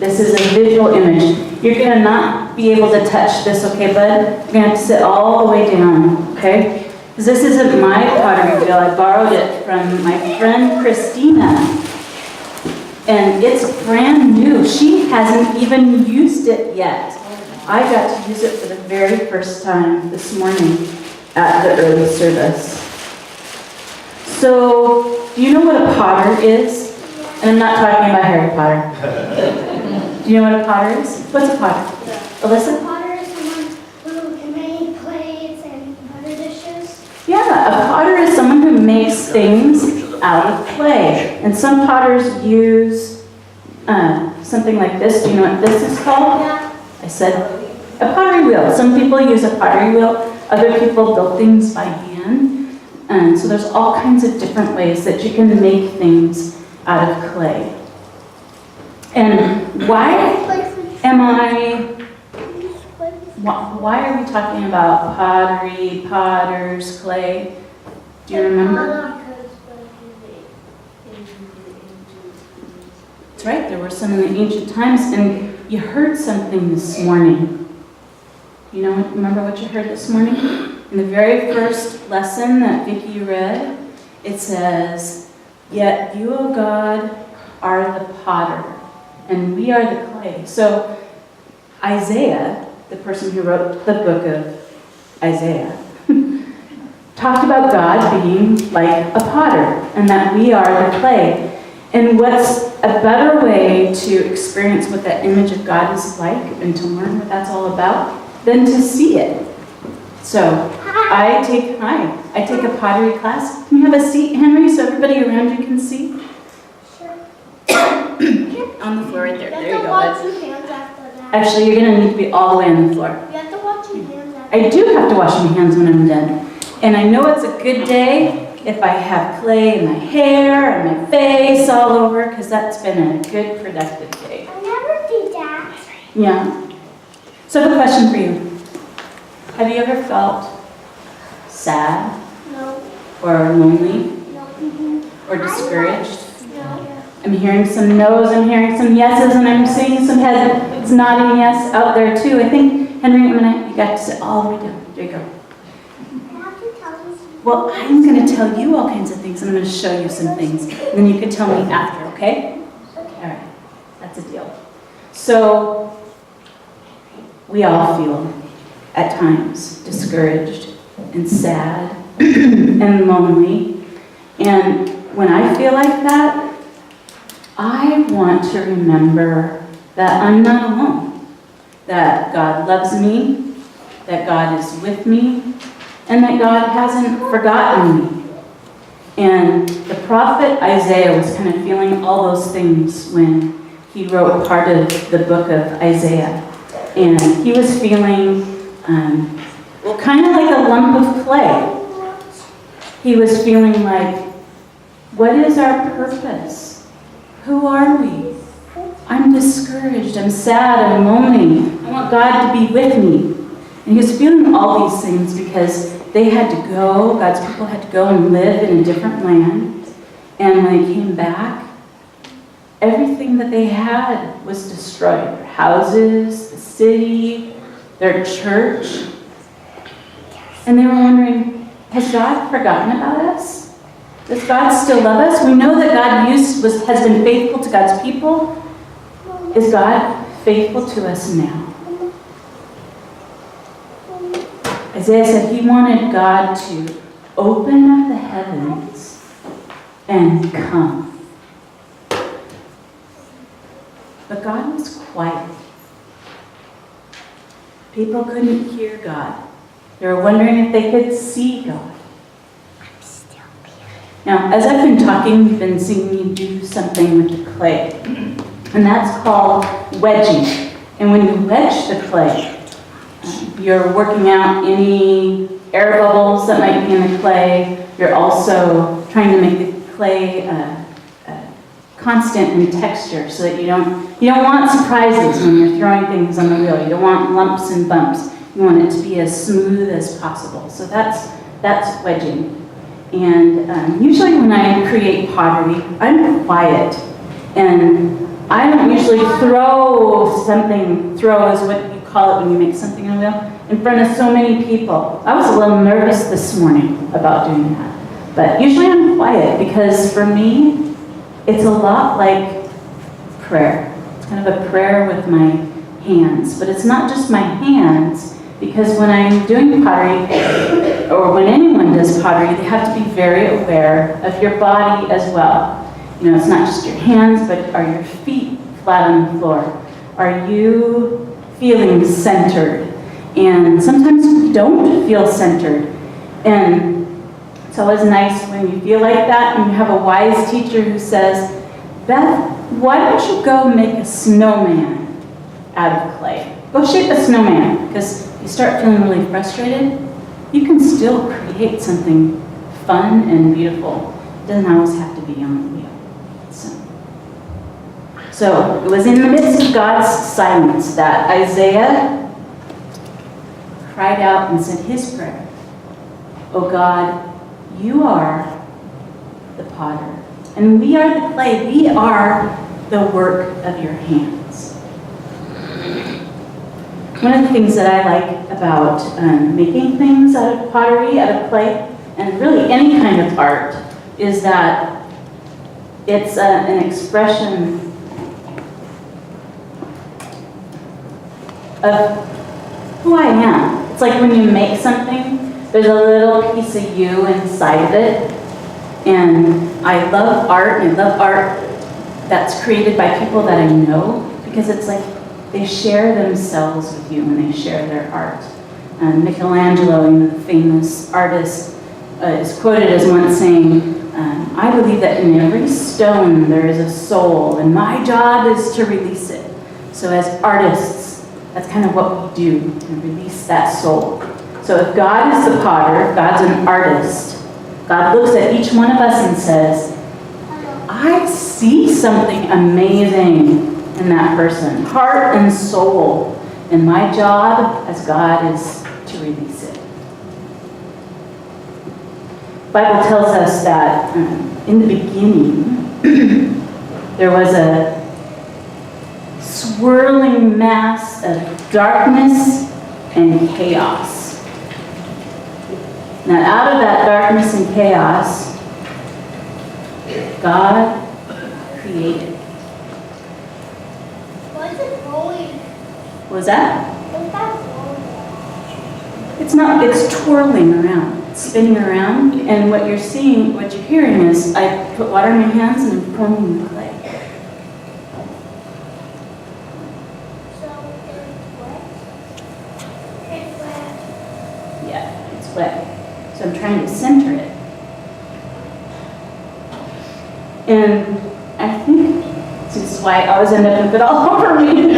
This is a visual image. You're going to not be able to touch this, okay, bud? You're going to have to sit all the way down, okay? Because this isn't my pottery wheel. I borrowed it from my friend Christina. And it's brand new. She hasn't even used it yet. I got to use it for the very first time this morning at the early service. So, do you know what a potter is? And I'm not talking about Harry Potter. Do you know what a potter is? What's a potter? Alyssa? A potter is someone who can make plates and butter dishes. Yeah, a potter is someone who makes things out of clay. And some potters use something like this. Do you know what this is called? Yeah. I said a pottery wheel. Some people use a pottery wheel. Other people build things by hand. And so there's all kinds of different ways that you can make things out of clay. And why are we talking about pottery, potters, clay? Do you remember? That's right, there were some in the ancient times, and you heard something this morning. Remember what you heard this morning? In the very first lesson that Vicki read, it says, "Yet you, O God, are the potter, and we are the clay." So Isaiah, the person who wrote the book of Isaiah, talked about God being like a potter, and that we are the clay. And what's a better way to experience what that image of God is like and to learn what that's all about than to see it? So I take a pottery class. Can you have a seat, Henry, so everybody around you can see? Sure. On the floor right there. There you go. Wash your hands after that. Actually, you're going to need to be all the way on the floor. You have to wash your hands after I do have to wash my hands when I'm done. And I know it's a good day if I have clay in my hair and my face all over, because that's been a good, productive day. I never did that. Yeah. So I have a question for you. Have you ever felt sad No. or lonely No. or discouraged? No. I'm hearing some no's, I'm hearing some yeses, and I'm seeing some heads nodding yes out there too. I think, Henry, you got to sit all the way down. There you go. I have to tell you something. Well, I'm going to tell you all kinds of things, and I'm going to show you some things. And then you can tell me after, okay? All right. That's a deal. So, we all feel, at times, discouraged and sad and lonely. And when I feel like that, I want to remember that I'm not alone, that God loves me, that God is with me, and that God hasn't forgotten me. And the prophet Isaiah was kind of feeling all those things when he wrote part of the book of Isaiah. And he was feeling, kind of like a lump of clay. He was feeling like, what is our purpose? Who are we? I'm discouraged, I'm sad, I'm lonely. I want God to be with me. And he was feeling all these things because they had to go, God's people had to go and live in a different land. And when they came back, everything that they had was destroyed. Their houses, the city, their church. And they were wondering, has God forgotten about us? Does God still love us? We know that God has been faithful to God's people. Is God faithful to us now? Isaiah said he wanted God to open up the heavens and come. But God was quiet. People couldn't hear God. They were wondering if they could see God. Now, as I've been talking, you've been seeing me do something with the clay. And that's called wedging. And when you wedge the clay, you're working out any air bubbles that might be in the clay. You're also trying to make the clay constant in texture so that you don't want surprises when you're throwing things on the wheel. You don't want lumps and bumps. You want it to be as smooth as possible. So that's wedging. And usually when I create pottery, I'm quiet. And I don't usually throw is what you call it when you make something in a wheel, in front of so many people. I was a little nervous this morning about doing that. But usually I'm quiet because for me, it's a lot like prayer. It's kind of a prayer with my hands. But it's not just my hands, because when I'm doing pottery, or when anyone does pottery, they have to be very aware of your body as well. You know, it's not just your hands, but are your feet flat on the floor? Are you feeling centered? And sometimes you don't feel centered. And it's always nice when you feel like that and you have a wise teacher who says, Beth, why don't you go make a snowman out of clay? Go shape a snowman, because you start feeling really frustrated, you can still create something fun and beautiful. It doesn't always have to be on the wheel. So it was in the midst of God's silence that Isaiah cried out and said his prayer. Oh God, you are the potter, and we are the clay. We are the work of your hands. One of the things that I like about making things out of pottery, out of clay, and really any kind of art, is that it's an expression of who I am. It's like when you make something, there's a little piece of you inside of it. And I love art, and I love art that's created by people that I know, because it's like they share themselves with you when they share their art. Michelangelo, the famous artist, is quoted as once saying, I believe that in every stone there is a soul, and my job is to release it. So as artists, that's kind of what we do, to release that soul. So if God is the potter, God's an artist, God looks at each one of us and says, I see something amazing in that person, heart and soul, and my job as God is to release it. The Bible tells us that in the beginning, there was a swirling mass of darkness and chaos. Now, out of that darkness and chaos, God created. What's it rolling? What was that? What's that rolling? It's not, it's twirling around, it's spinning around, and what you're seeing, what you're hearing is, I put water in my hands and I'm forming the clay. So it's wet? Yeah, it's wet. So I'm trying to center it. And I think this is why I always end up with it all over me.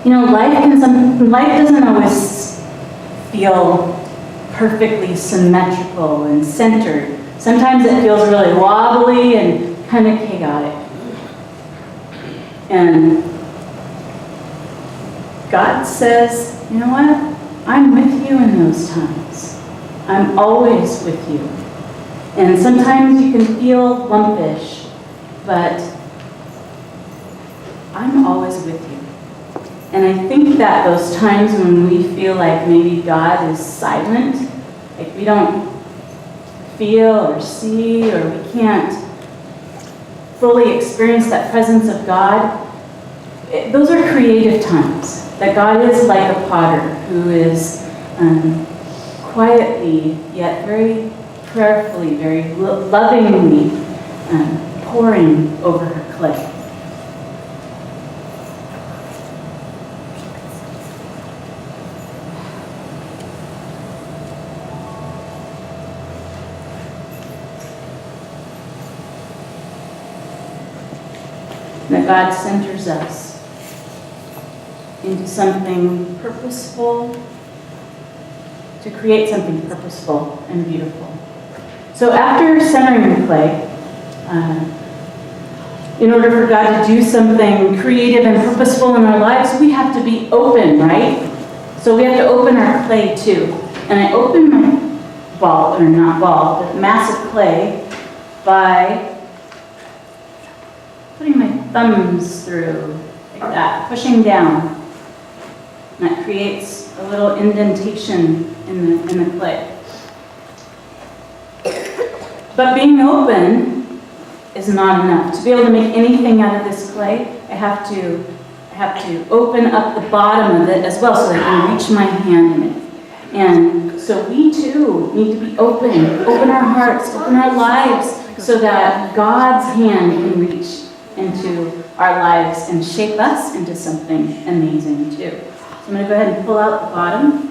You know, life doesn't always feel perfectly symmetrical and centered. Sometimes it feels really wobbly and kind of chaotic. And God says, you know what? I'm with you in those times. I'm always with you. And sometimes you can feel lumpish, but I'm always with you. And I think that those times when we feel like maybe God is silent, like we don't feel or see, or we can't fully experience that presence of God, those are creative times. That God is like a potter who is quietly, yet very prayerfully, very lovingly pouring over her clay. That God centers us into something purposeful, to create something purposeful and beautiful. So after centering the clay, in order for God to do something creative and purposeful in our lives, we have to be open, right? So we have to open our clay too. And I opened my mass of clay by putting my thumbs through like that, pushing down. And that creates a little indentation in the clay. But being open is not enough. To be able to make anything out of this clay, I have to open up the bottom of it as well so that I can reach my hand in it. And so we too need to be open our hearts, open our lives so that God's hand can reach into our lives and shape us into something amazing too. So I'm going to go ahead and pull out the bottom.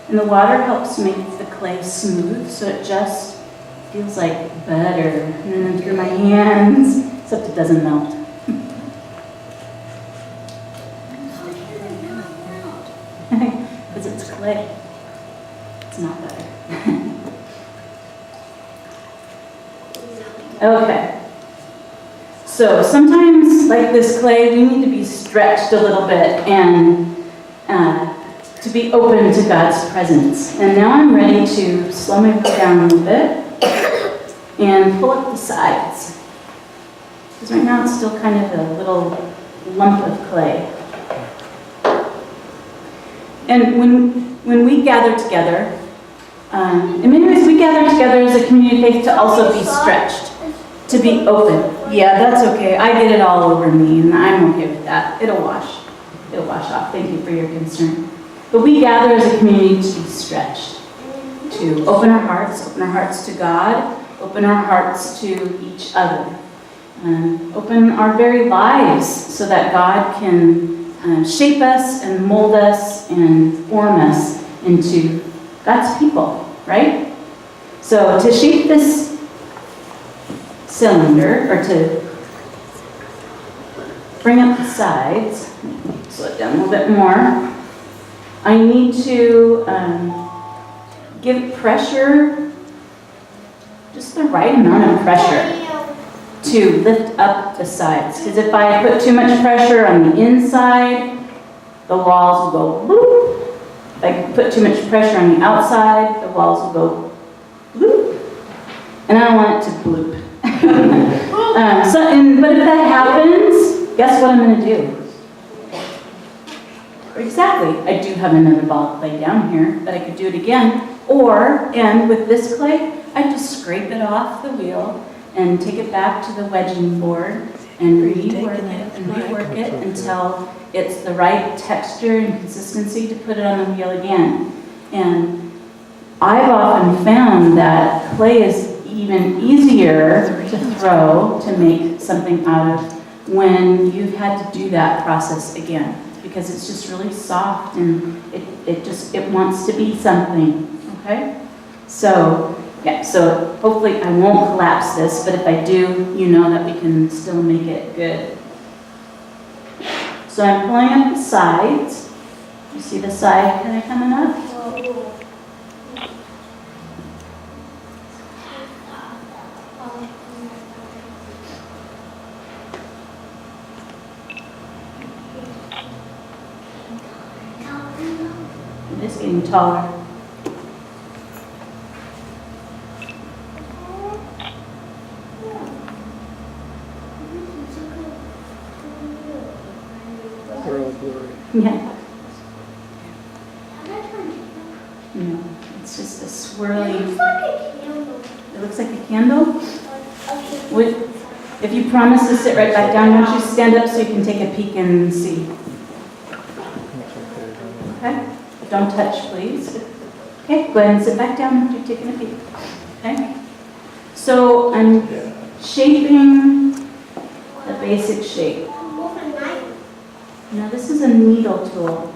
And the water helps make the clay smooth, so it just feels like butter. And then through my hands, except it doesn't melt. Because it's clay. It's not butter. Okay. So sometimes, like this clay, we need to be stretched a little bit and to be open to God's presence. And now I'm ready to slow my foot down a little bit and pull up the sides. Because right now it's still kind of a little lump of clay. And when we gather together, in many ways we gather together as a community of faith to also be stretched, to be open. Yeah, that's okay. I get it all over me, and I'm okay with that. It'll wash off. Thank you for your concern. But we gather as a community to be stretched, to open our hearts to God, open our hearts to each other, open our very lives so that God can shape us and mold us and form us into God's people, right? So to shape this cylinder, or to bring up the sides, slow it down a little bit more, I need to give pressure, just the right amount of pressure to lift up the sides. Because if I put too much pressure on the inside, the walls will go bloop. If I put too much pressure on the outside, the walls will go bloop. And I don't want it to bloop. But if that happens, guess what I'm going to do? Exactly. I do have another ball of clay down here that I could do it again. And with this clay, I just scrape it off the wheel and take it back to the wedging board and rework it until it's the right texture and consistency to put it on the wheel again. And I've often found that clay is even easier to throw, to make something out of, when you've had to do that process again. Because it's just really soft and it wants to be something, okay? So, yeah, so hopefully I won't collapse this, but if I do, you know that we can still make it good. So I'm pulling up the sides. You see the side kind of coming up? It is getting taller. They're all blurry. Yeah. No, it's just a swirly. It looks like a candle. If you promise to sit right back down, why don't you stand up so you can take a peek and see? Okay? Don't touch, please. Okay, go ahead and sit back down after you've taken a peek. Okay? So I'm shaping the basic shape. Now this is a needle tool.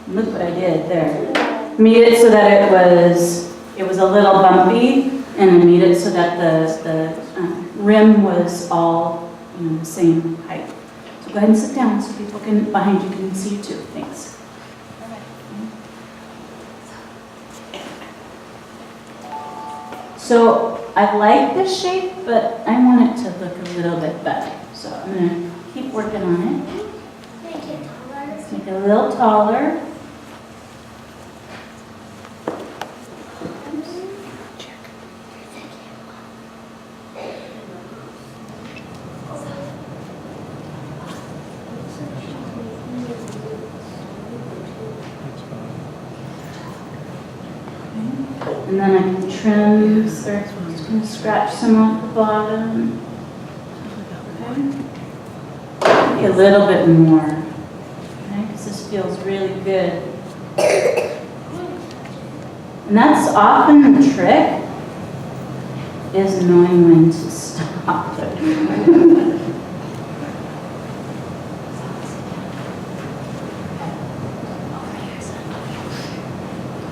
Look what I did there. Made it so that it was a little bumpy, and I made it so that the rim was all the same height. So go ahead and sit down so people behind you can see you too. Thanks. So I like this shape, but I want it to look a little bit better. So I'm going to keep working on it. Let's make it a little taller. And then I can trim, or just going to scratch some off the bottom. Okay. A little bit more, okay, because this feels really good. And that's often the trick, is knowing when to stop.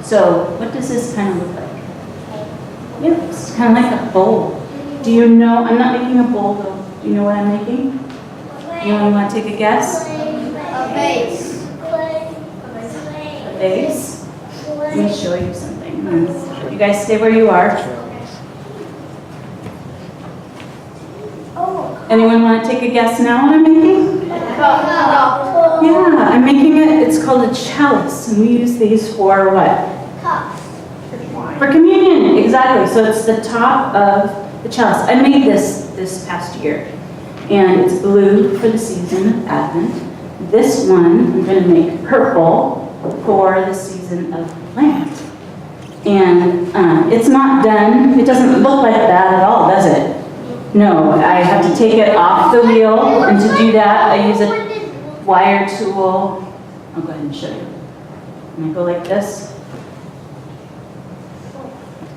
So what does this kind of look like? Yeah, it's kind of like a bowl. Do you know, I'm not making a bowl though. Do you know what I'm making? Anyone want to take a guess? A vase. A vase? Let me show you something. You guys stay where you are. Anyone want to take a guess now what I'm making? Yeah, I'm making it, it's called a chalice, and we use these for what? Cups. For communion, exactly. So it's the top of the chalice. I made this past year, and it's blue for the season of Advent. This one I'm going to make purple for the season of Lent. And it's not done. It doesn't look like that at all, does it? No, I have to take it off the wheel, and to do that, I use a wire tool. I'll go ahead and show you. And I go like this,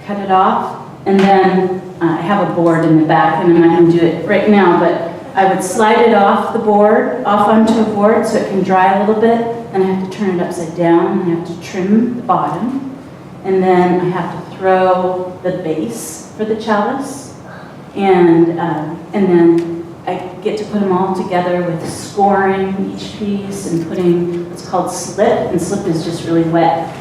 cut it off, and then I have a board in the back, and I'm not going to do it right now, but I would slide it off the board, off onto a board so it can dry a little bit, and I have to turn it upside down, and I have to trim the bottom, and then I have to throw the base for the chalice, and then I get to put them all together with scoring each piece and putting what's called slip, and slip is just really wet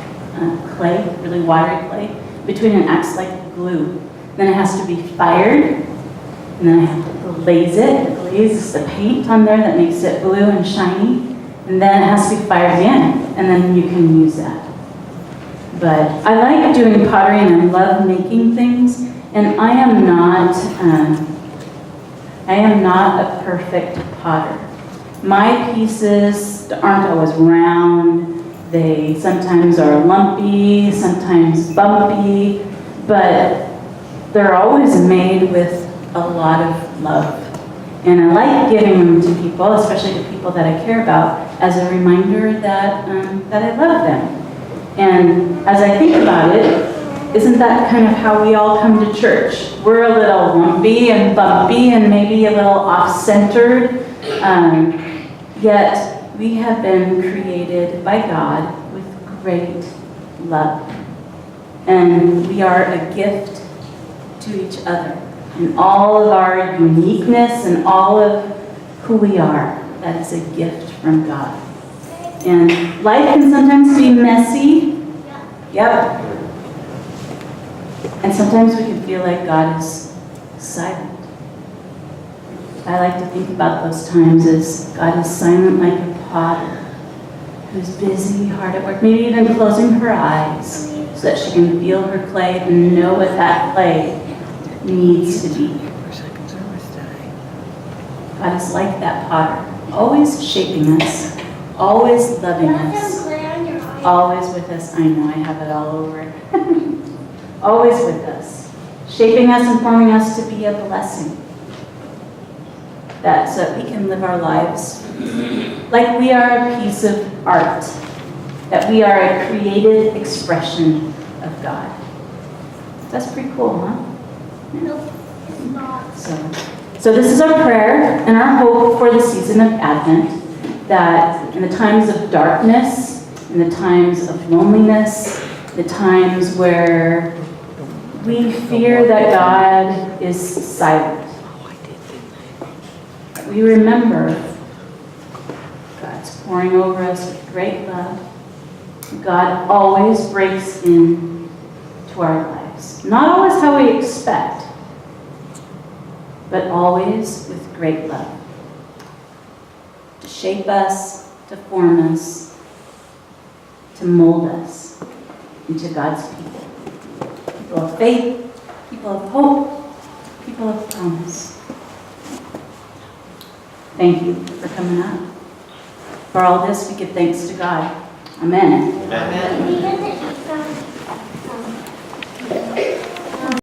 clay, really watery clay, between and acts like glue. Then it has to be fired, and then I have to glaze it. The glaze is the paint on there that makes it blue and shiny, and then it has to be fired again, and then you can use that. But I like doing pottery, and I love making things, and I am not a perfect potter. My pieces aren't always round. They sometimes are lumpy, sometimes bumpy, but they're always made with a lot of love. And I like giving them to people, especially to people that I care about, as a reminder that I love them. And as I think about it, isn't that kind of how we all come to church? We're a little lumpy and bumpy and maybe a little off-centered, yet we have been created by God with great love. And we are a gift to each other. And all of our uniqueness and all of who we are, that is a gift from God. And life can sometimes be messy. Yep. And sometimes we can feel like God is silent. I like to think about those times as God is silent like a potter who's busy, hard at work, maybe even closing her eyes so that she can feel her clay and know what that clay needs to be. God is like that potter, always shaping us, always loving us, always with us. I know, I have it all over. Always with us, shaping us and forming us to be a blessing. So that we can live our lives like we are a piece of art, that we are a creative expression of God. That's pretty cool, huh? Nope, it's not. So this is our prayer and our hope for the season of Advent, that in the times of darkness, in the times of loneliness, the times where we fear that God is silent, we remember God's pouring over us with great love. God always breaks in to our lives. Not always how we expect, but always with great love. To shape us, to form us, to mold us into God's people. People of faith, people of hope, people of promise. Thank you for coming up. For all this, we give thanks to God. Amen. Amen.